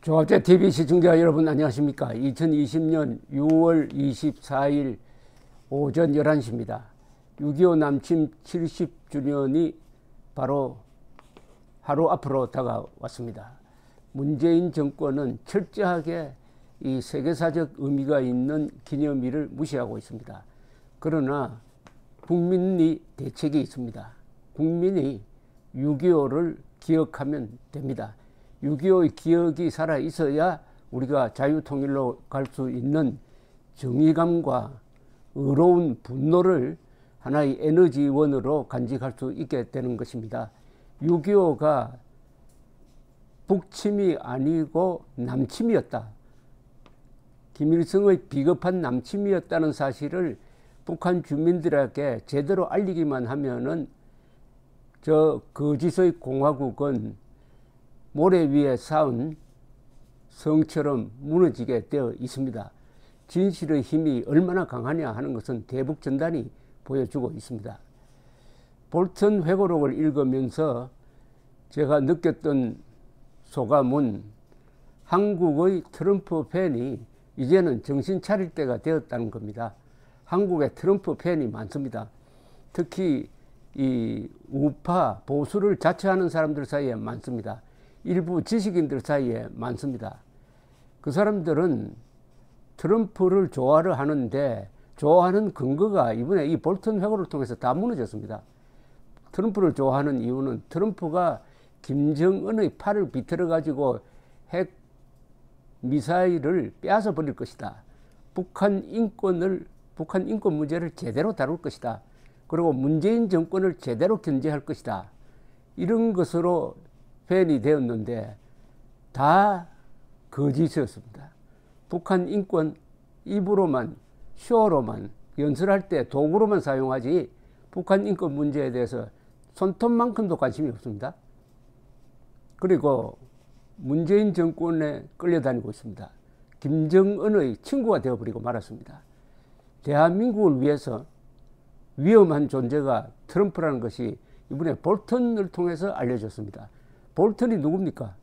조합재 TV 시청자 여러분 안녕하십니까. 2020년 6월 24일 오전 11시입니다. 6.25 남침 70주년이 바로 하루 앞으로 다가왔습니다. 문재인 정권은 철저하게 이 세계사적 의미가 있는 기념일을 무시하고 있습니다. 그러나 국민이 대책이 있습니다. 국민이 6.25를 기억하면 됩니다. 6.25의 기억이 살아 있어야 우리가 자유통일로 갈 수 있는 정의감과 의로운 분노를 하나의 에너지원으로 간직할 수 있게 되는 것입니다. 6.25가 북침이 아니고 남침이었다. 김일성의 비겁한 남침이었다는 사실을 북한 주민들에게 제대로 알리기만 하면은 저 거짓의 공화국은 모래 위에 쌓은 성처럼 무너지게 되어 있습니다. 진실의 힘이 얼마나 강하냐 하는 것은 대북전단이 보여주고 있습니다. 볼턴 회고록을 읽으면서 제가 느꼈던 소감은 한국의 트럼프 팬이 이제는 정신 차릴 때가 되었다는 겁니다. 한국에 트럼프 팬이 많습니다. 특히 이 우파 보수를 자처하는 사람들 사이에 많습니다. 일부 지식인들 사이에 많습니다. 그 사람들은 트럼프를 좋아를 하는데 좋아하는 근거가 이번에 이 볼턴 회고를 통해서 다 무너졌습니다. 트럼프를 좋아하는 이유는 트럼프가 김정은의 팔을 비틀어 가지고 핵 미사일을 빼앗아 버릴 것이다. 북한 인권 문제를 제대로 다룰 것이다. 그리고 문재인 정권을 제대로 견제할 것이다. 이런 것으로 팬이 되었는데 다 거짓이었습니다. 북한 인권 입으로만 쇼로만 연설할 때 도구로만 사용하지 북한 인권 문제에 대해서 손톱만큼도 관심이 없습니다. 그리고 문재인 정권에 끌려다니고 있습니다. 김정은의 친구가 되어버리고 말았습니다. 대한민국을 위해서 위험한 존재가 트럼프라는 것이 이번에 볼턴을 통해서 알려졌습니다. 볼턴이 누굽니까?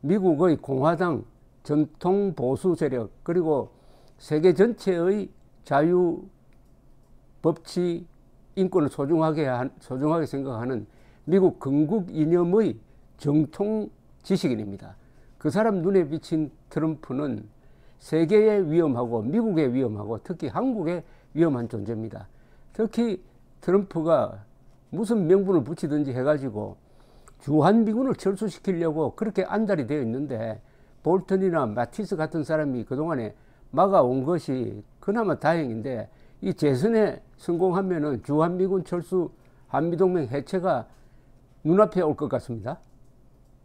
미국의 공화당 전통 보수 세력 그리고 세계 전체의 자유, 법치, 인권을 소중하게 생각하는 미국 건국 이념의 정통 지식인입니다. 그 사람 눈에 비친 트럼프는 세계에 위험하고 미국에 위험하고 특히 한국에 위험한 존재입니다. 특히 트럼프가 무슨 명분을 붙이든지 해가지고 주한미군을 철수시키려고 그렇게 안달이 되어 있는데 볼턴이나 마티스 같은 사람이 그동안에 막아온 것이 그나마 다행인데 이 재선에 성공하면은 주한미군 철수 한미동맹 해체가 눈앞에 올 것 같습니다.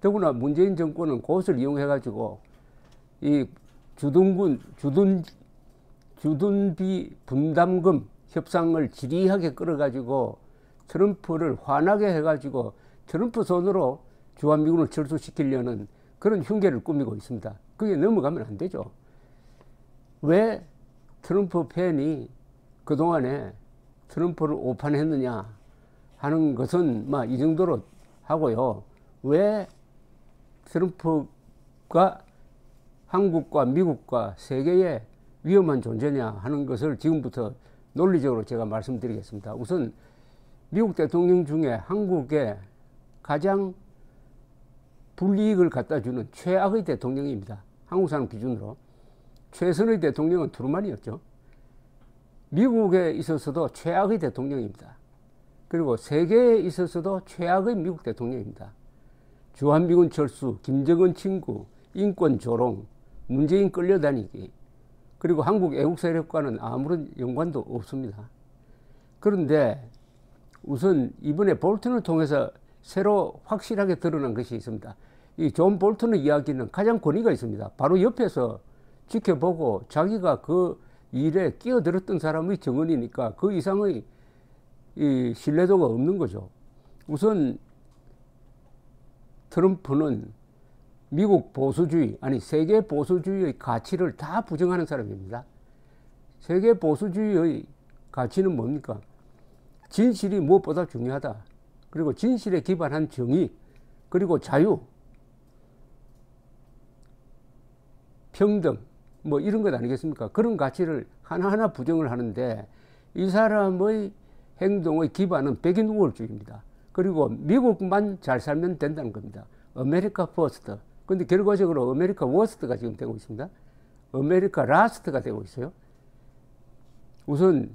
더구나 문재인 정권은 그것을 이용해 가지고 이 주둔비 분담금 협상을 지리하게 끌어가지고 트럼프를 화나게 해가지고 트럼프 손으로 주한미군을 철수시키려는 그런 흉계를 꾸미고 있습니다. 그게 넘어가면 안 되죠. 왜 트럼프 팬이 그동안에 트럼프를 오판했느냐 하는 것은 이 정도로 하고요. 왜 트럼프가 한국과 미국과 세계에 위험한 존재냐 하는 것을 지금부터 논리적으로 제가 말씀드리겠습니다. 우선 미국 대통령 중에 한국에 가장 불이익을 갖다 주는 최악의 대통령입니다. 한국 사람 기준으로. 최선의 대통령은 트루만이었죠. 미국에 있어서도 최악의 대통령입니다. 그리고 세계에 있어서도 최악의 미국 대통령입니다. 주한미군 철수, 김정은 친구, 인권 조롱, 문재인 끌려다니기, 그리고 한국 애국 세력과는 아무런 연관도 없습니다. 그런데 우선 이번에 볼턴을 통해서 새로 확실하게 드러난 것이 있습니다. 이 존 볼턴의 이야기는 가장 권위가 있습니다. 바로 옆에서 지켜보고 자기가 그 일에 끼어들었던 사람의 증언이니까 그 이상의 이 신뢰도가 없는 거죠. 우선 트럼프는 미국 보수주의, 아니 세계 보수주의의 가치를 다 부정하는 사람입니다. 세계 보수주의의 가치는 뭡니까? 진실이 무엇보다 중요하다. 그리고 진실에 기반한 정의, 그리고 자유. 평등, 뭐 이런 것 아니겠습니까? 그런 가치를 하나하나 부정을 하는데 이 사람의 행동의 기반은 백인 우월주의입니다. 그리고 미국만 잘 살면 된다는 겁니다. 아메리카 퍼스트. 근데 결과적으로 아메리카 워스트가 지금 되고 있습니다. 아메리카 라스트가 되고 있어요. 우선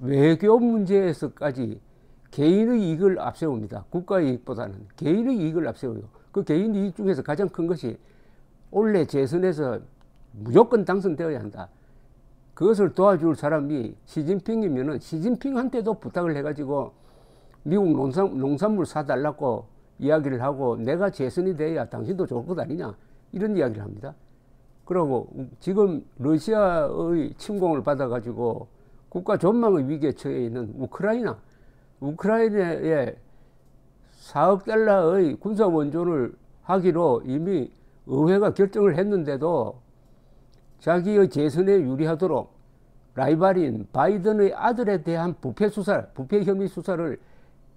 외교 문제에서까지 개인의 이익을 앞세웁니다. 국가의 이익보다는 개인의 이익을 앞세워요. 그 개인 이익 중에서 가장 큰 것이 올해 재선에서 무조건 당선되어야 한다. 그것을 도와줄 사람이 시진핑이면은 시진핑한테도 부탁을 해가지고 미국 농산물 사달라고 이야기를 하고 내가 재선이 돼야 당신도 좋을 것 아니냐 이런 이야기를 합니다. 그리고 지금 러시아의 침공을 받아가지고 국가 전망의 위기에 처해 있는 우크라이나에 4억 달러의 군사 원조를 하기로 이미 의회가 결정을 했는데도 자기의 재선에 유리하도록 라이벌인 바이든의 아들에 대한 부패 혐의 수사를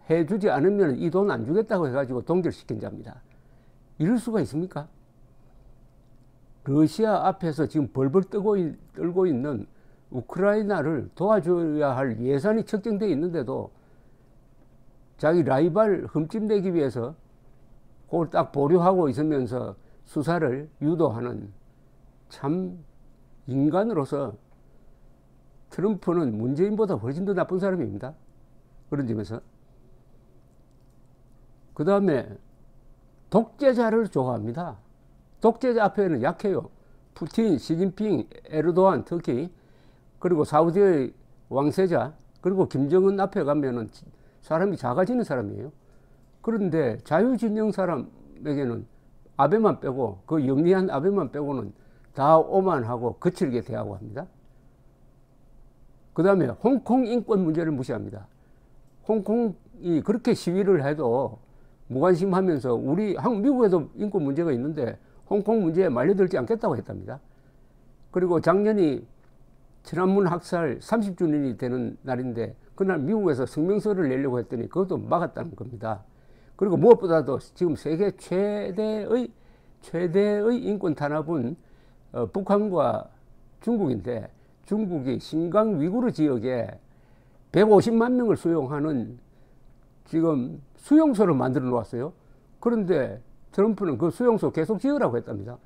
해주지 않으면 이 돈 안 주겠다고 해가지고 동결시킨 자입니다. 이럴 수가 있습니까? 러시아 앞에서 지금 벌벌 떨고 있는 우크라이나를 도와줘야 할 예산이 책정되어 있는데도 자기 라이벌 흠집내기 위해서 그걸 딱 보류하고 있으면서 수사를 유도하는 참 인간으로서 트럼프는 문재인보다 훨씬 더 나쁜 사람입니다. 그런 점에서. 그 다음에 독재자를 좋아합니다. 독재자 앞에는 약해요. 푸틴, 시진핑, 에르도안 특히 그리고 사우디의 왕세자 그리고 김정은 앞에 가면은 사람이 작아지는 사람이에요. 그런데 자유진영 사람에게는 아베만 빼고 그 영리한 아베만 빼고는 다 오만하고 거칠게 대하고 합니다. 그 다음에 홍콩 인권 문제를 무시합니다. 홍콩이 그렇게 시위를 해도 무관심하면서 미국에도 인권 문제가 있는데 홍콩 문제에 말려들지 않겠다고 했답니다. 그리고 작년이 천안문 학살 30주년이 되는 날인데 그날 미국에서 성명서를 내려고 했더니 그것도 막았다는 겁니다. 그리고 무엇보다도 지금 세계 최대의 인권 탄압은 북한과 중국인데 중국이 신강 위구르 지역에 150만 명을 수용하는 지금 수용소를 만들어 놓았어요. 그런데 트럼프는 그 수용소 계속 지으라고 했답니다.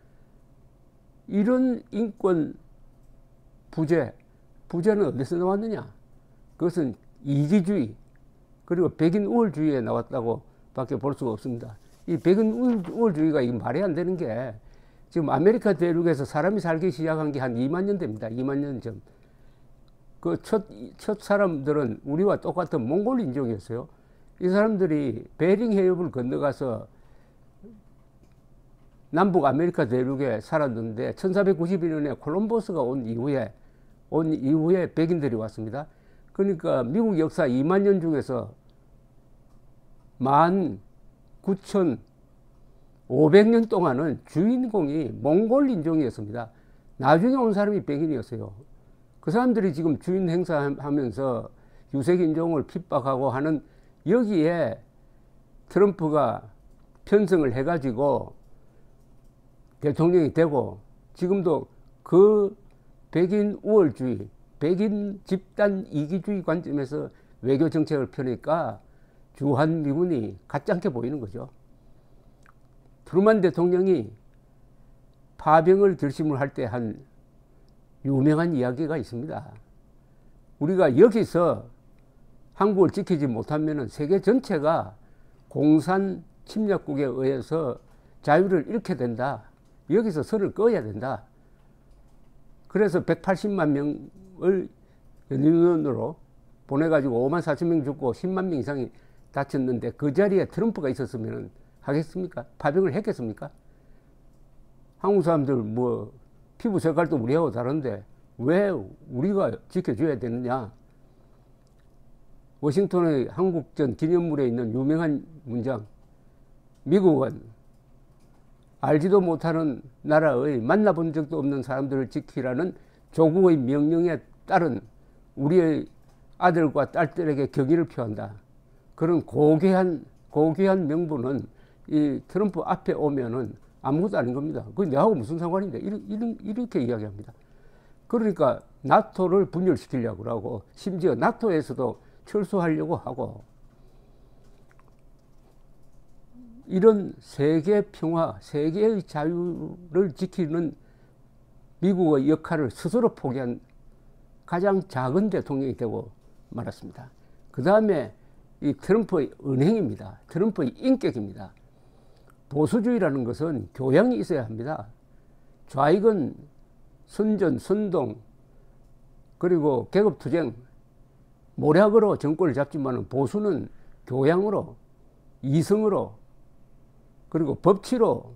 이런 인권 부재는 어디서 나왔느냐? 그것은 이기주의 그리고 백인 우월주의에 나왔다고 밖에 볼 수가 없습니다. 이 백인 우월주의가 이게 말이 안 되는 게 지금 아메리카 대륙에서 사람이 살기 시작한 게 한 2만 년 됩니다. 2만 년 전. 그 첫 사람들은 우리와 똑같은 몽골 인종이었어요. 이 사람들이 베링 해협을 건너가서 남북 아메리카 대륙에 살았는데 1491년에 콜럼버스가 온 이후에 백인들이 왔습니다. 그러니까 미국 역사 2만 년 중에서 19,500년 동안은 주인공이 몽골 인종이었습니다. 나중에 온 사람이 백인이었어요. 그 사람들이 지금 주인 행사하면서 유색 인종을 핍박하고 하는 여기에 트럼프가 편성을 해가지고 대통령이 되고 지금도 그 백인 우월주의, 백인 집단 이기주의 관점에서 외교 정책을 펴니까 주한미군이 가짜게 보이는 거죠. 트루만 대통령이 파병을 결심을 할 때 한 유명한 이야기가 있습니다. 우리가 여기서 한국을 지키지 못하면 세계 전체가 공산 침략국에 의해서 자유를 잃게 된다. 여기서 선을 그어야 된다. 그래서 180만 명을 연인원으로 보내가지고 5만 4천 명 죽고 10만 명 이상이 다쳤는데 그 자리에 트럼프가 있었으면 하겠습니까? 파병을 했겠습니까? 한국 사람들 뭐 피부 색깔도 우리하고 다른데 왜 우리가 지켜줘야 되느냐? 워싱턴의 한국전 기념물에 있는 유명한 문장, 미국은 알지도 못하는 나라의 만나본 적도 없는 사람들을 지키라는 조국의 명령에 따른 우리의 아들과 딸들에게 경의를 표한다. 그런 고귀한 명분은 이 트럼프 앞에 오면은 아무것도 아닌 겁니다. 그게 내하고 무슨 상관인데 이렇게 이야기합니다. 그러니까 나토를 분열시키려고 하고 심지어 나토에서도 철수하려고 하고 이런 세계 평화, 세계의 자유를 지키는 미국의 역할을 스스로 포기한 가장 작은 대통령이 되고 말았습니다. 그 다음에 이 트럼프의 은행입니다. 트럼프의 인격입니다. 보수주의라는 것은 교양이 있어야 합니다. 좌익은 선전, 선동, 그리고 계급투쟁, 모략으로 정권을 잡지만 보수는 교양으로, 이성으로, 그리고 법치로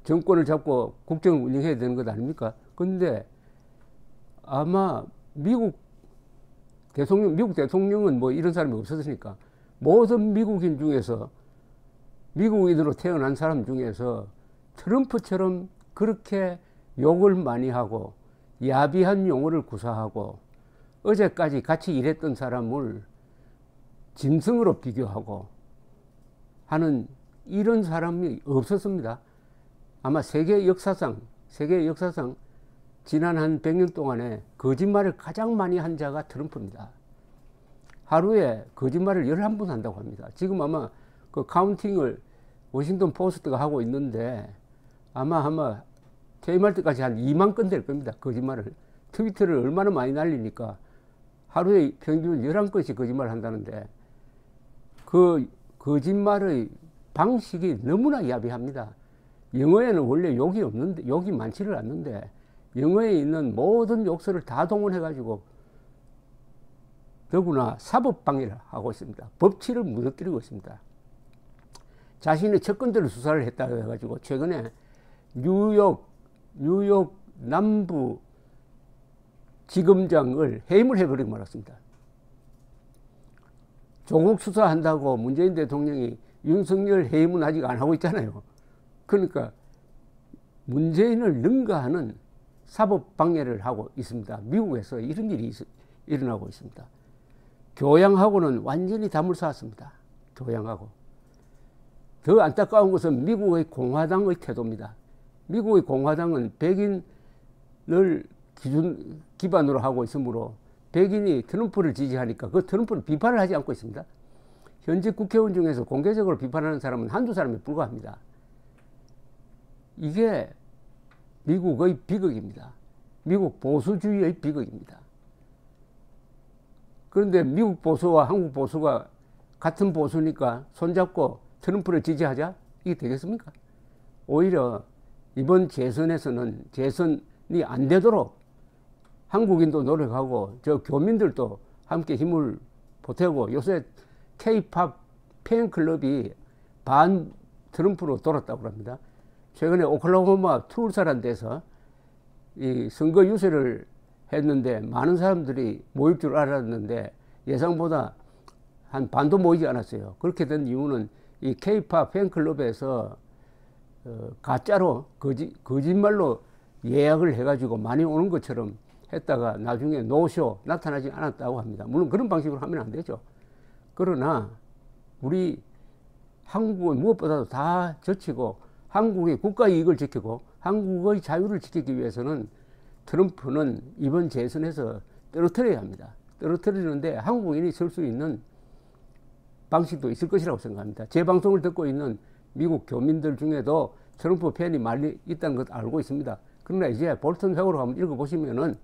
정권을 잡고 국정을 운영해야 되는 것 아닙니까? 근데 아마 미국 대통령은 뭐 이런 사람이 없었으니까 모든 미국인 중에서 미국인으로 태어난 사람 중에서 트럼프처럼 그렇게 욕을 많이 하고 야비한 용어를 구사하고 어제까지 같이 일했던 사람을 짐승으로 비교하고 하는 이런 사람이 없었습니다. 아마 세계 역사상 지난 한 100년 동안에 거짓말을 가장 많이 한 자가 트럼프입니다. 하루에 거짓말을 11번 한다고 합니다. 지금 아마 그 카운팅을 워싱턴 포스트가 하고 있는데 아마 퇴임할 때까지 한 2만 건 될 겁니다. 거짓말을. 트위터를 얼마나 많이 날리니까 하루에 평균 11건씩 거짓말을 한다는데 그 거짓말의 방식이 너무나 야비합니다. 영어에는 원래 욕이 많지를 않는데 영어에 있는 모든 욕설을 다 동원해가지고 더구나 사법방해를 하고 있습니다. 법치를 무너뜨리고 있습니다. 자신의 채권들을 수사를 했다고 해가지고 최근에 뉴욕 남부 지검장을 해임을 해버리고 말았습니다. 조국 수사한다고 문재인 대통령이 윤석열 해임은 아직 안 하고 있잖아요. 그러니까 문재인을 능가하는 사법 방해를 하고 있습니다. 미국에서 이런 일이 일어나고 있습니다. 교양하고는 완전히 담을 쌓았습니다. 교양하고. 더 안타까운 것은 미국의 공화당의 태도입니다. 미국의 공화당은 백인을 기반으로 하고 있으므로 백인이 트럼프를 지지하니까 그 트럼프를 비판을 하지 않고 있습니다. 현직 국회의원 중에서 공개적으로 비판하는 사람은 한두 사람에 불과합니다. 이게 미국의 비극입니다. 미국 보수주의의 비극입니다. 그런데 미국 보수와 한국 보수가 같은 보수니까 손잡고 트럼프를 지지하자? 이게 되겠습니까? 오히려 이번 재선에서는 재선이 안 되도록 한국인도 노력하고 저 교민들도 함께 힘을 보태고 요새 K-팝 팬클럽이 반 트럼프로 돌았다고 합니다. 최근에 오클라호마 툴사라는 데서 이 선거 유세를 했는데 많은 사람들이 모일 줄 알았는데 예상보다 한 반도 모이지 않았어요. 그렇게 된 이유는 이 K-팝 팬클럽에서 가짜로 거짓말로 예약을 해가지고 많이 오는 것처럼 했다가 나중에 노쇼 나타나지 않았다고 합니다. 물론 그런 방식으로 하면 안 되죠. 그러나 우리 한국은 무엇보다도 다 젖히고 한국의 국가 이익을 지키고 한국의 자유를 지키기 위해서는 트럼프는 이번 재선에서 떨어뜨려야 합니다. 떨어뜨리는데 한국인이 설 수 있는 방식도 있을 것이라고 생각합니다. 제 방송을 듣고 있는 미국 교민들 중에도 트럼프 팬이 많이 있다는 것 알고 있습니다. 그러나 이제 볼턴 회고를 한번 읽어보시면은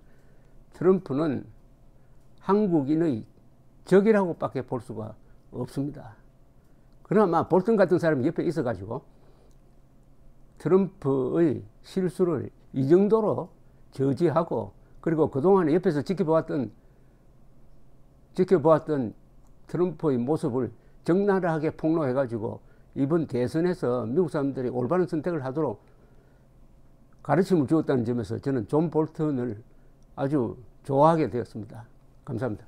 트럼프는 한국인의 적이라고 밖에 볼 수가 없습니다. 그나마 볼턴 같은 사람이 옆에 있어가지고 트럼프의 실수를 이 정도로 저지하고 그리고 그동안에 옆에서 지켜보았던 트럼프의 모습을 적나라하게 폭로해가지고 이번 대선에서 미국 사람들이 올바른 선택을 하도록 가르침을 주었다는 점에서 저는 존 볼턴을 아주 좋아하게 되었습니다. 감사합니다.